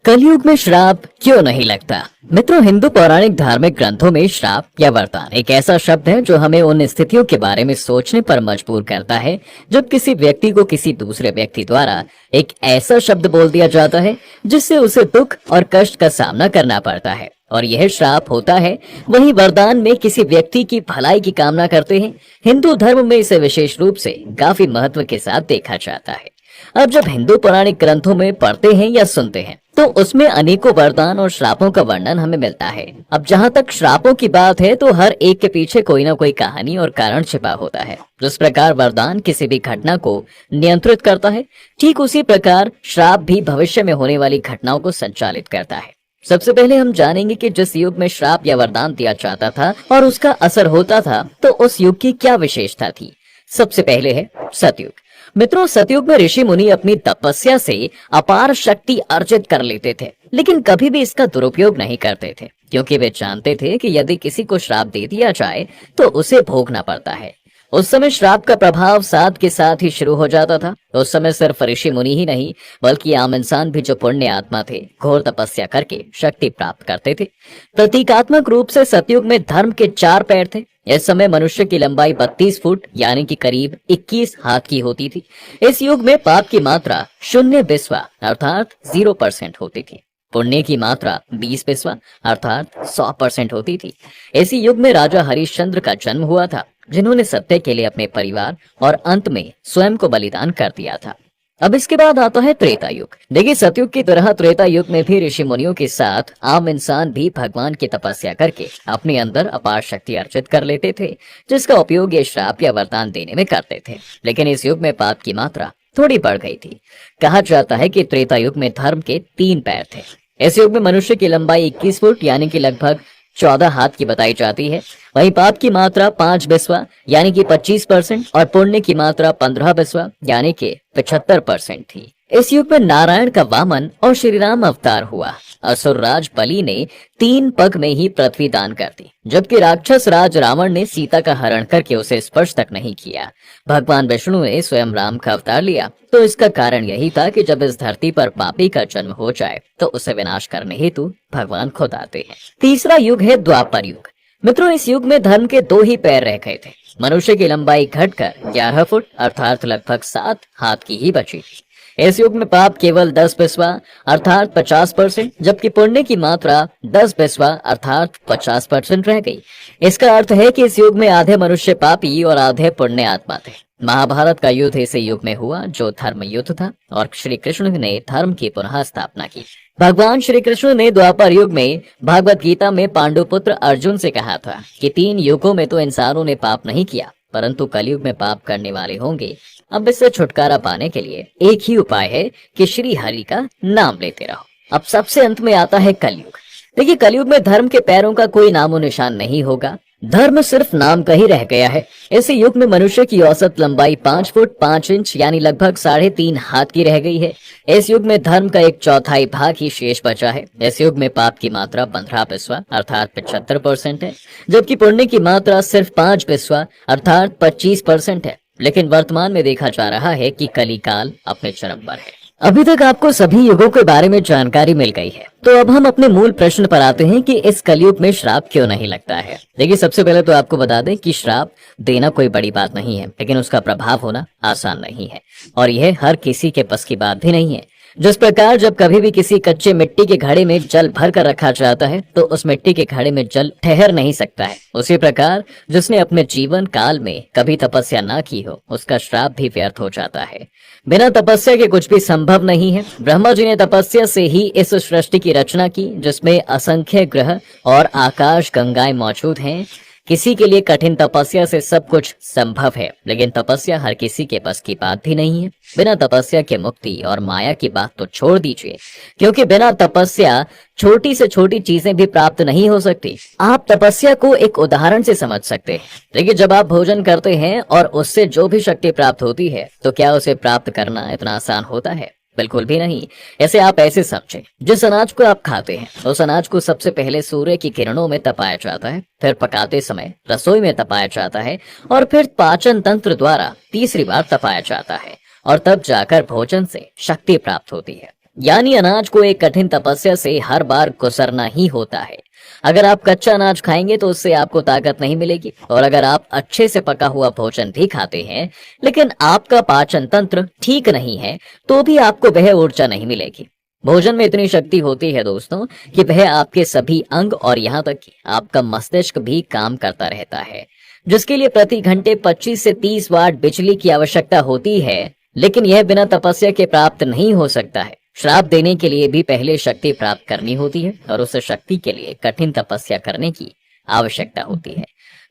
कलयुग में श्राप क्यों नहीं लगता। मित्रों, हिंदू पौराणिक धार्मिक ग्रंथों में श्राप या वरदान एक ऐसा शब्द है जो हमें उन स्थितियों के बारे में सोचने पर मजबूर करता है जब किसी व्यक्ति को किसी दूसरे व्यक्ति द्वारा एक ऐसा शब्द बोल दिया जाता है जिससे उसे दुख और कष्ट का सामना करना पड़ता है और यह श्राप होता है। वहीं वरदान में किसी व्यक्ति की भलाई की कामना करते हैं। हिंदू धर्म में इसे विशेष रूप से काफी महत्व के साथ देखा जाता है। अब जब हिंदू पौराणिक ग्रंथों में पढ़ते हैं या सुनते हैं तो उसमें अनेकों वरदान और श्रापों का वर्णन हमें मिलता है। अब जहाँ तक श्रापों की बात है तो हर एक के पीछे कोई ना कोई कहानी और कारण छिपा होता है। जिस प्रकार वरदान किसी भी घटना को नियंत्रित करता है, ठीक उसी प्रकार श्राप भी भविष्य में होने वाली घटनाओं को संचालित करता है। सबसे पहले हम जानेंगे कि जिस युग में श्राप या वरदान दिया जाता था और उसका असर होता था तो उस युग की क्या विशेषता थी। सबसे पहले है सतयुग। मित्रों, सतयुग में ऋषि मुनि अपनी तपस्या से अपार शक्ति अर्जित कर लेते थे, लेकिन कभी भी इसका दुरुपयोग नहीं करते थे, क्योंकि वे जानते थे कि यदि किसी को श्राप दे दिया जाए तो उसे भोगना पड़ता है। उस समय श्राप का प्रभाव साथ के साथ ही शुरू हो जाता था। उस समय सिर्फ ऋषि मुनि ही नहीं बल्कि आम इंसान भी जो पुण्य आत्मा थे, घोर तपस्या करके शक्ति प्राप्त करते थे। प्रतीकात्मक रूप से सतयुग में धर्म के 4 पैर थे। इस समय मनुष्य की लंबाई 32 फुट यानी कि करीब 21 हाथ की होती थी। इस युग में पाप की मात्रा 0 अर्थात 0% होती थी। पुण्य की मात्रा 20 अर्थात 100% होती थी। इसी युग में राजा हरिश्चंद्र का जन्म हुआ था, जिन्होंने सत्य के लिए अपने परिवार और अंत में स्वयं को बलिदान कर दिया था। अब इसके बाद आता है त्रेता युग। देखिए, सतयुग की तरह त्रेता युग में भी ऋषि मुनियों के साथ आम इंसान भी भगवान की तपस्या करके अपने अंदर अपार शक्ति अर्जित कर लेते थे, जिसका उपयोग ये श्राप या वरदान देने में करते थे। लेकिन इस युग में पाप की मात्रा थोड़ी बढ़ गई थी। कहा जाता है कि त्रेता युग में धर्म के 3 पैर थे। इस युग में मनुष्य की लंबाई 21 फुट यानी कि लगभग 14 हाथ की बताई जाती है। वहीं पाप की मात्रा 5 यानी कि 25% और पुण्य की मात्रा 15 यानी कि 75% थी। इस युग में नारायण का वामन और श्री राम अवतार हुआ। असुर राज बलि ने 3 पग में ही पृथ्वी दान कर दी, जबकि राक्षस राज रावण ने सीता का हरण करके उसे स्पर्श तक नहीं किया। भगवान विष्णु ने स्वयं राम का अवतार लिया, तो इसका कारण यही था कि जब इस धरती पर पापी का जन्म हो जाए तो उसे विनाश करने हेतु भगवान खुद आते हैं। तीसरा युग है द्वापर युग। मित्रों, इस युग में धर्म के 2 ही पैर रह गए थे। मनुष्य की लंबाई घटकर 11 फुट अर्थात लगभग 7 हाथ की ही बची थी। इस युग में पाप केवल 10 अर्थात 50%, जबकि पुण्य की मात्रा 10 अर्थात 50% रह गई। इसका अर्थ है कि इस युग में आधे मनुष्य पापी और आधे पुण्य आत्मा थे। महाभारत का युद्ध इसी युग में हुआ, जो धर्म युद्ध था, और श्री कृष्ण ने धर्म की पुनः स्थापना की। भगवान श्री कृष्ण ने द्वापर युग में भागवत गीता में पांडुपुत्र अर्जुन से कहा था कि 3 युगों में तो इंसानों ने पाप नहीं किया, परंतु कलयुग में पाप करने वाले होंगे। अब इससे छुटकारा पाने के लिए एक ही उपाय है कि श्री हरि का नाम लेते रहो। अब सबसे अंत में आता है कलयुग। देखिए, कलयुग में धर्म के पैरों का कोई नामो निशान नहीं होगा। धर्म सिर्फ नाम का ही रह गया है। इस युग में मनुष्य की औसत लंबाई 5 फुट 5 इंच यानी लगभग 3.5 हाथ की रह गई है। इस युग में धर्म का 1/4 भाग ही शेष बचा है। इस युग में पाप की मात्रा 15 अर्थात 75% है, जबकि पुण्य की मात्रा सिर्फ 5 अर्थात 25% है। लेकिन वर्तमान में देखा जा रहा है कि कलिकाल अपने चरम पर है। अभी तक आपको सभी युगों के बारे में जानकारी मिल गई है, तो अब हम अपने मूल प्रश्न पर आते हैं कि इस कलयुग में श्राप क्यों नहीं लगता है। देखिए, सबसे पहले तो आपको बता दें कि श्राप देना कोई बड़ी बात नहीं है, लेकिन उसका प्रभाव होना आसान नहीं है और यह हर किसी के बस की बात भी नहीं है। जिस प्रकार जब कभी भी किसी कच्चे मिट्टी के घड़े में जल भर कर रखा जाता है तो उस मिट्टी के घड़े में जल ठहर नहीं सकता है, उसी प्रकार जिसने अपने जीवन काल में कभी तपस्या ना की हो उसका श्राप भी व्यर्थ हो जाता है। बिना तपस्या के कुछ भी संभव नहीं है। ब्रह्मा जी ने तपस्या से ही इस सृष्टि की रचना की, जिसमें असंख्य ग्रह और आकाश गंगाएं मौजूद हैं। किसी के लिए कठिन तपस्या से सब कुछ संभव है, लेकिन तपस्या हर किसी के बस की बात भी नहीं है। बिना तपस्या के मुक्ति और माया की बात तो छोड़ दीजिए, क्योंकि बिना तपस्या छोटी से छोटी चीजें भी प्राप्त नहीं हो सकती। आप तपस्या को एक उदाहरण से समझ सकते हैं। देखिए, जब आप भोजन करते हैं और उससे जो भी शक्ति प्राप्त होती है, तो क्या उसे प्राप्त करना इतना आसान होता है? बिल्कुल भी नहीं। ऐसे आप ऐसे समझें, जिस अनाज को आप खाते हैं उस अनाज को सबसे पहले सूर्य की किरणों में तपाया जाता है, फिर पकाते समय रसोई में तपाया जाता है और फिर पाचन तंत्र द्वारा तीसरी बार तपाया जाता है और तब जाकर भोजन से शक्ति प्राप्त होती है। यानी अनाज को एक कठिन तपस्या से हर बार गुजरना ही होता है। अगर आप कच्चा अनाज खाएंगे तो उससे आपको ताकत नहीं मिलेगी, और अगर आप अच्छे से पका हुआ भोजन भी खाते हैं लेकिन आपका पाचन तंत्र ठीक नहीं है तो भी आपको वह ऊर्जा नहीं मिलेगी। भोजन में इतनी शक्ति होती है दोस्तों कि वह आपके सभी अंग और यहाँ तक कि आपका मस्तिष्क भी काम करता रहता है, जिसके लिए प्रति घंटे 25 से 30 वाट बिजली की आवश्यकता होती है। लेकिन यह बिना तपस्या के प्राप्त नहीं हो सकता है। श्राप देने के लिए भी पहले शक्ति प्राप्त करनी होती है और उस शक्ति के लिए कठिन तपस्या करने की आवश्यकता होती है।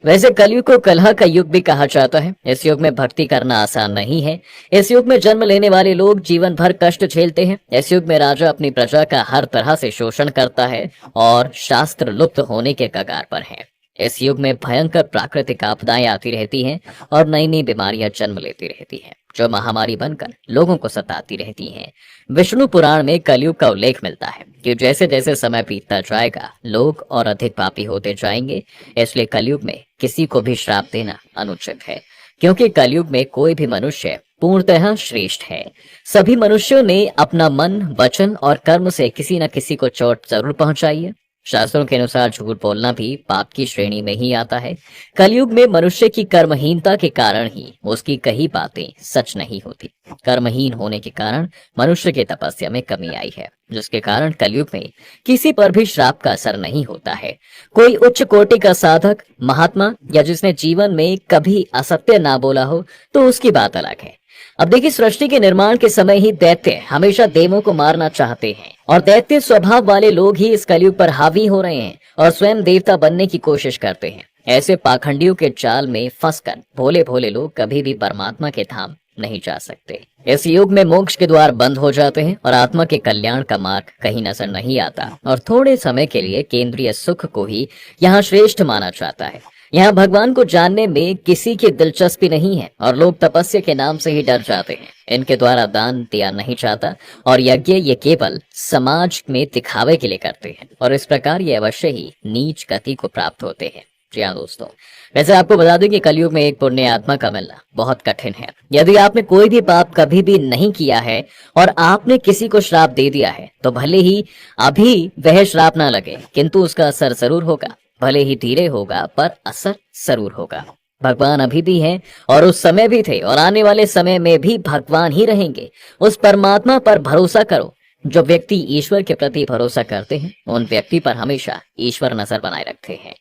वैसे कलयुग को कलह का युग भी कहा जाता है। इस युग में भक्ति करना आसान नहीं है। इस युग में जन्म लेने वाले लोग जीवन भर कष्ट झेलते हैं। इस युग में राजा अपनी प्रजा का हर तरह से शोषण करता है और शास्त्र लुप्त होने के कगार पर है। इस युग में भयंकर प्राकृतिक आपदाएं आती रहती हैं और नई नई बीमारियां जन्म लेती रहती हैं, जो महामारी बनकर लोगों को सताती रहती हैं। विष्णु पुराण में कलयुग का उल्लेख मिलता है कि जैसे जैसे समय बीतता जाएगा लोग और अधिक पापी होते जाएंगे। इसलिए कलयुग में किसी को भी श्राप देना अनुचित है, क्योंकि कलयुग में कोई भी मनुष्य पूर्णतः श्रेष्ठ है। सभी मनुष्यों ने अपना मन, वचन और कर्म से किसी न किसी को चोट जरूर पहुंचाई है। शास्त्रों के अनुसार झूठ बोलना भी पाप की श्रेणी में ही आता है। कलयुग में मनुष्य की कर्महीनता के कारण ही उसकी कही बातें सच नहीं होती। कर्महीन होने के कारण मनुष्य की तपस्या में कमी आई है, जिसके कारण कलयुग में किसी पर भी श्राप का असर नहीं होता है। कोई उच्च कोटि का साधक, महात्मा या जिसने जीवन में कभी असत्य ना बोला हो तो उसकी बात अलग है। अब देखिए, सृष्टि के निर्माण के समय ही दैत्य हमेशा देवों को मारना चाहते हैं और दैत्य स्वभाव वाले लोग ही इस कलयुग पर हावी हो रहे हैं और स्वयं देवता बनने की कोशिश करते हैं। ऐसे पाखंडियों के जाल में फंसकर भोले भोले लोग कभी भी परमात्मा के धाम नहीं जा सकते। इस युग में मोक्ष के द्वार बंद हो जाते हैं और आत्मा के कल्याण का मार्ग कहीं नजर नहीं आता और थोड़े समय के लिए केंद्रीय सुख को ही यहाँ श्रेष्ठ माना जाता है। यहाँ भगवान को जानने में किसी की दिलचस्पी नहीं है और लोग तपस्या के नाम से ही डर जाते हैं। इनके द्वारा दान दिया नहीं जाता और यज्ञ ये केवल समाज में दिखावे के लिए करते हैं और इस प्रकार ये अवश्य ही नीच गति को प्राप्त होते हैं। जी हाँ दोस्तों, वैसे आपको बता दूं कि कलयुग में एक पुण्य आत्मा का मिलना बहुत कठिन है। यदि आपने कोई भी पाप कभी भी नहीं किया है और आपने किसी को श्राप दे दिया है तो भले ही अभी वह श्राप ना लगे, किंतु उसका असर जरूर होगा। भले ही धीरे होगा पर असर जरूर होगा। भगवान अभी भी हैं और उस समय भी थे और आने वाले समय में भी भगवान ही रहेंगे। उस परमात्मा पर भरोसा करो। जो व्यक्ति ईश्वर के प्रति भरोसा करते हैं उन व्यक्ति पर हमेशा ईश्वर नजर बनाए रखते हैं।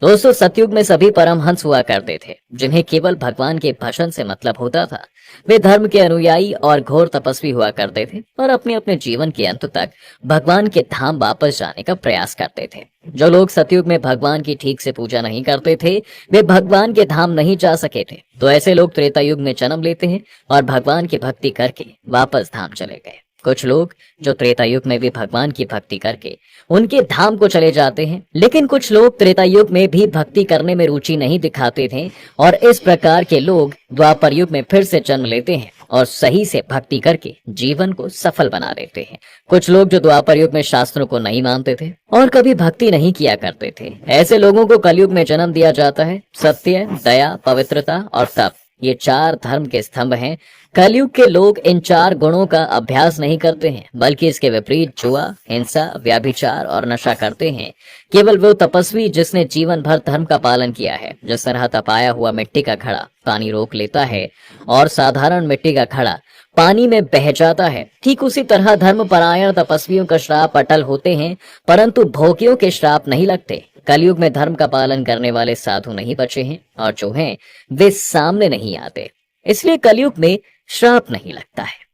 दोस्तों, सतयुग में सभी परमहंस हुआ करते थे जिन्हें केवल भगवान के भजन से मतलब होता था। वे धर्म के अनुयायी और घोर तपस्वी हुआ करते थे और अपने अपने जीवन के अंत तक भगवान के धाम वापस जाने का प्रयास करते थे। जो लोग सतयुग में भगवान की ठीक से पूजा नहीं करते थे वे भगवान के धाम नहीं जा सके थे, तो ऐसे लोग त्रेता युग में जन्म लेते हैं और भगवान की भक्ति करके वापस धाम चले गए। कुछ लोग जो त्रेता युग में भी भगवान की भक्ति करके उनके धाम को चले जाते हैं, लेकिन कुछ लोग त्रेता युग में भी भक्ति करने में रुचि नहीं दिखाते थे और इस प्रकार के लोग द्वापर युग में फिर से जन्म लेते हैं और सही से भक्ति करके जीवन को सफल बना देते हैं। कुछ लोग जो द्वापर युग में शास्त्रों को नहीं मानते थे और कभी भक्ति नहीं किया करते थे, ऐसे लोगों को कलयुग में जन्म दिया जाता है। सत्य, दया, पवित्रता और तप ये चार धर्म के स्तंभ हैं। कलयुग के लोग इन चार गुणों का अभ्यास नहीं करते हैं, बल्कि इसके विपरीत जुआ, हिंसा, व्याभिचार और नशा करते हैं। केवल वो तपस्वी जिसने जीवन भर धर्म का पालन किया है, जिस तरह तपाया हुआ मिट्टी का घड़ा पानी रोक लेता है और साधारण मिट्टी का घड़ा पानी में बह जाता है, ठीक उसी तरह धर्म परायण तपस्वियों का श्राप अटल होते हैं, परंतु भोगियों के श्राप नहीं लगते। कलयुग में धर्म का पालन करने वाले साधु नहीं बचे हैं और जो हैं वे सामने नहीं आते, इसलिए कलयुग में श्राप नहीं लगता है।